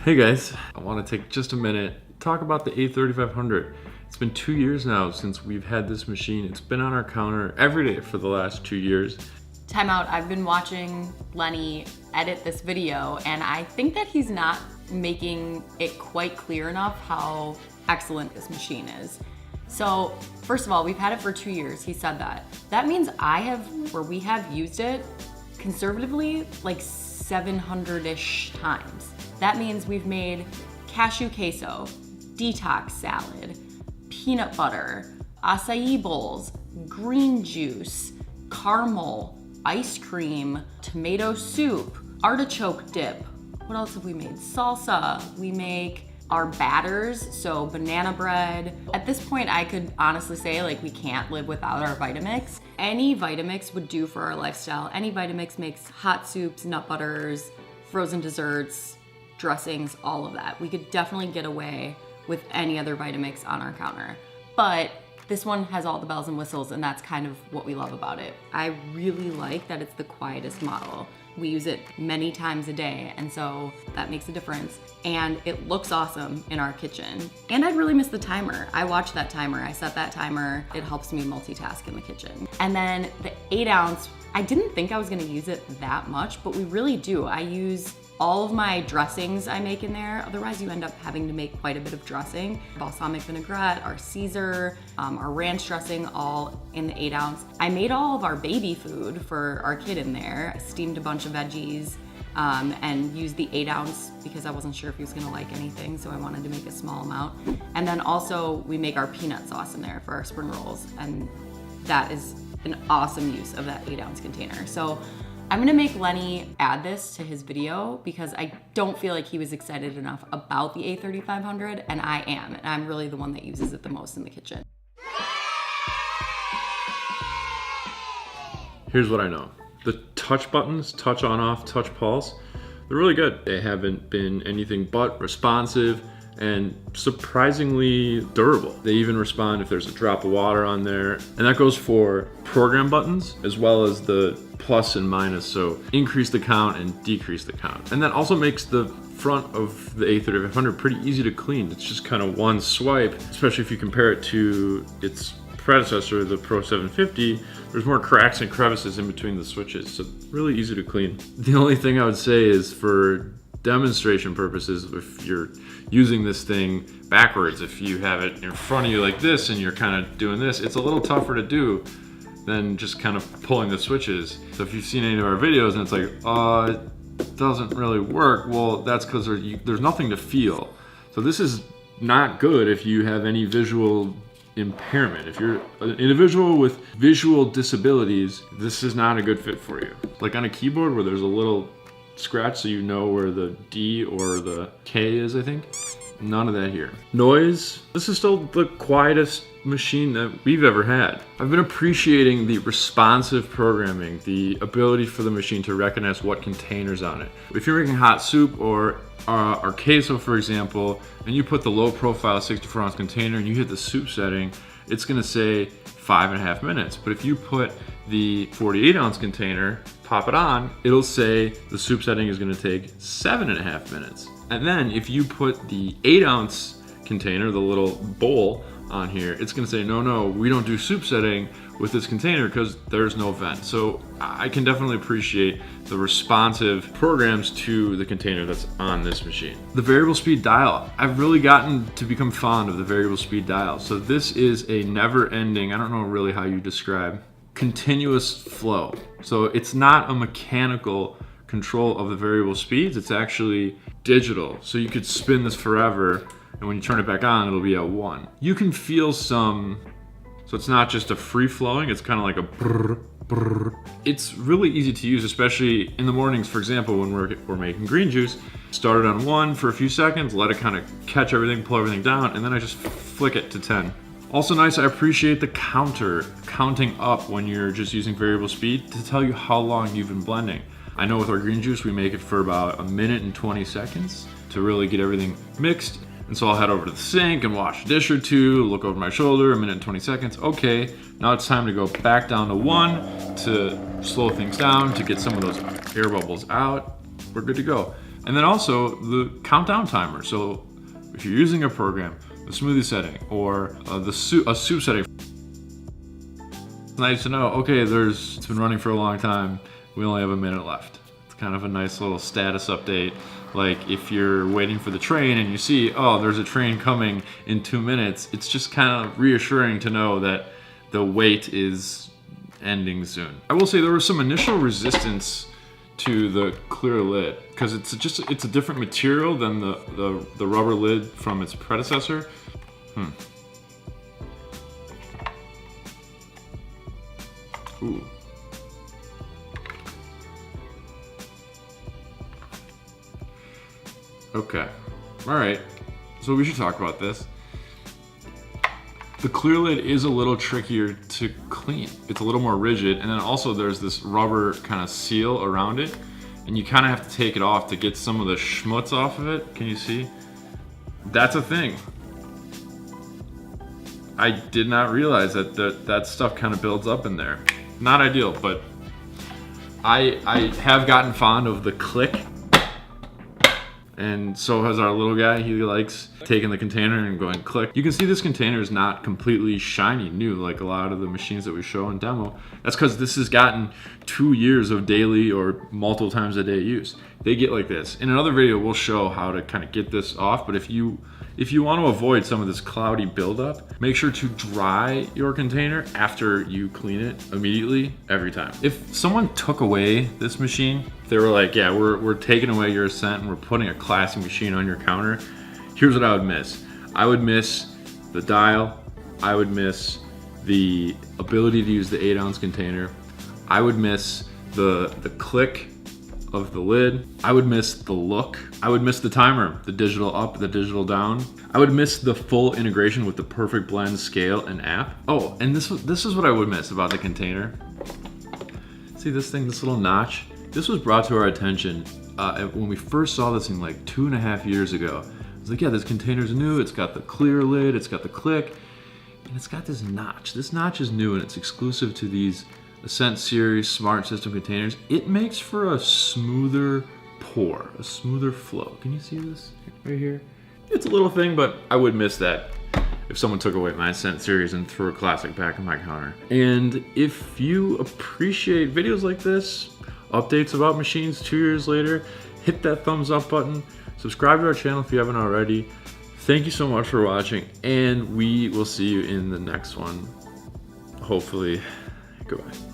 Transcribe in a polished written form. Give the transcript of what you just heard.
Hey guys, I want to take just a minute, talk about the A3500. It's been 2 years now since we've had this machine. It's been on our counter every day for the last 2 years. Time out, I've been watching Lenny edit this video and I think that he's not making it quite clear enough how excellent this machine is. So first of all, we've had it for 2 years, he said that. That means we have used it conservatively like 700-ish times. That means we've made cashew queso, detox salad, peanut butter, acai bowls, green juice, caramel, ice cream, tomato soup, artichoke dip. What else have we made? Salsa. We make our batters, so banana bread. At this point, I could honestly say like we can't live without our Vitamix. Any Vitamix would do for our lifestyle. Any Vitamix makes hot soups, nut butters, frozen desserts, dressings, all of that. We could definitely get away with any other Vitamix on our counter. But this one has all the bells and whistles, and that's kind of what we love about it. I really like that it's the quietest model. We use it many times a day, and so that makes a difference. And it looks awesome in our kitchen. And I'd really miss the timer. I watch that timer, I set that timer. It helps me multitask in the kitchen. And then the 8 ounce, I didn't think I was gonna use it that much, but we really do. I use all of my dressings I make in there. Otherwise you end up having to make quite a bit of dressing. Balsamic vinaigrette, our Caesar, our ranch dressing, all in the 8 ounce. I made all of our baby food for our kid in there. I steamed a bunch of veggies and used the 8 ounce because I wasn't sure if he was gonna like anything, so I wanted to make a small amount. And then also we make our peanut sauce in there for our spring rolls, and that is an awesome use of that 8 ounce container. So I'm gonna make Lenny add this to his video because I don't feel like he was excited enough about the A3500, and I am, and I'm really the one that uses it the most in the kitchen. Here's what I know. The touch buttons, touch on off, touch pulse, they're really good. They haven't been anything but responsive and surprisingly durable. They even respond if there's a drop of water on there. And that goes for program buttons as well as the plus and minus, so increase the count and decrease the count. And that also makes the front of the A3500 pretty easy to clean. It's just kind of one swipe, especially if you compare it to its predecessor, the Pro 750. There's more cracks and crevices in between the switches, so really easy to clean. The only thing I would say is for demonstration purposes, if you're using this thing backwards, if you have it in front of you like this and you're kind of doing this, it's a little tougher to do than just kind of pulling the switches. So if you've seen any of our videos and it's like, it doesn't really work, well, that's because there's nothing to feel. So this is not good if you have any visual impairment. If you're an individual with visual disabilities, this is not a good fit for you. Like on a keyboard where there's a little scratch so you know where the D or the K is, I think. None of that here. Noise, this is still the quietest machine that we've ever had. I've been appreciating the responsive programming, the ability for the machine to recognize what containers on it. If you're making hot soup or our queso, for example, and you put the low profile 64 ounce container and you hit the soup setting, it's gonna say 5.5 minutes. But if you put the 48 ounce container, pop it on, it'll say the soup setting is gonna take 7.5 minutes. And then if you put the 8 ounce container, the little bowl on here, it's gonna say, no, we don't do soup setting with this container because there's no vent. So I can definitely appreciate the responsive programs to the container that's on this machine. The variable speed dial, I've really gotten to become fond of the variable speed dial. So this is a never ending, I don't know really how you describe, continuous flow. So it's not a mechanical control of the variable speeds, it's actually digital. So you could spin this forever, and when you turn it back on, it'll be at 1. You can feel some, so it's not just a free flowing, it's kind of like a brrr, brrr. It's really easy to use, especially in the mornings, for example, when we're making green juice. Start it on 1 for a few seconds, let it kind of catch everything, pull everything down, and then I just flick it to 10. Also nice, I appreciate the counting up when you're just using variable speed to tell you how long you've been blending. I know with our green juice, we make it for about 1 minute and 20 seconds to really get everything mixed. And so I'll head over to the sink and wash a dish or two, look over my shoulder, 1 minute and 20 seconds. Okay, now it's time to go back down to 1 to slow things down, to get some of those air bubbles out. We're good to go. And then also the countdown timer. So if you're using a program, the smoothie setting or a soup setting, it's nice to know, okay, it's been running for a long time. We only have a minute left. It's kind of a nice little status update. Like if you're waiting for the train and you see, oh, there's a train coming in 2 minutes, it's just kind of reassuring to know that the wait is ending soon. I will say there was some initial resistance to the clear lid because it's a different material than the rubber lid from its predecessor. Ooh. Okay. All right. So we should talk about this. The clear lid is a little trickier to clean. It's a little more rigid, and then also there's this rubber kind of seal around it, and you kind of have to take it off to get some of the schmutz off of it. Can you see? That's a thing. I did not realize that stuff kind of builds up in there. Not ideal, but I have gotten fond of the click, and so has our little guy. He likes taking the container and going click. You can see this container is not completely shiny new like a lot of the machines that we show in demo. That's because this has gotten 2 years of daily or multiple times a day use. They get like this. In another video, we'll show how to kind of get this off, but if you want to avoid some of this cloudy buildup, make sure to dry your container after you clean it immediately every time. If someone took away this machine, they were like, yeah, we're taking away your Ascent and we're putting a classic machine on your counter, here's what I would miss. I would miss the dial. I would miss the ability to use the 8-ounce container. I would miss the click of the lid. I would miss the look. I would miss the timer, the digital up, the digital down. I would miss the full integration with the Perfect Blend scale and app. Oh, and this is what I would miss about the container. See this thing, this little notch? This was brought to our attention when we first saw this thing like 2.5 years ago. I was like, yeah, this container's new. It's got the clear lid, it's got the click, and it's got this notch. This notch is new and it's exclusive to these Ascent Series Smart System containers. It makes for a smoother pour, a smoother flow. Can you see this right here? It's a little thing, but I would miss that if someone took away my Ascent Series and threw a classic back on my counter. And if you appreciate videos like this, updates about machines 2 years later, hit that thumbs up button, subscribe to our channel if you haven't already. Thank you so much for watching, and we will see you in the next one. Hopefully, goodbye.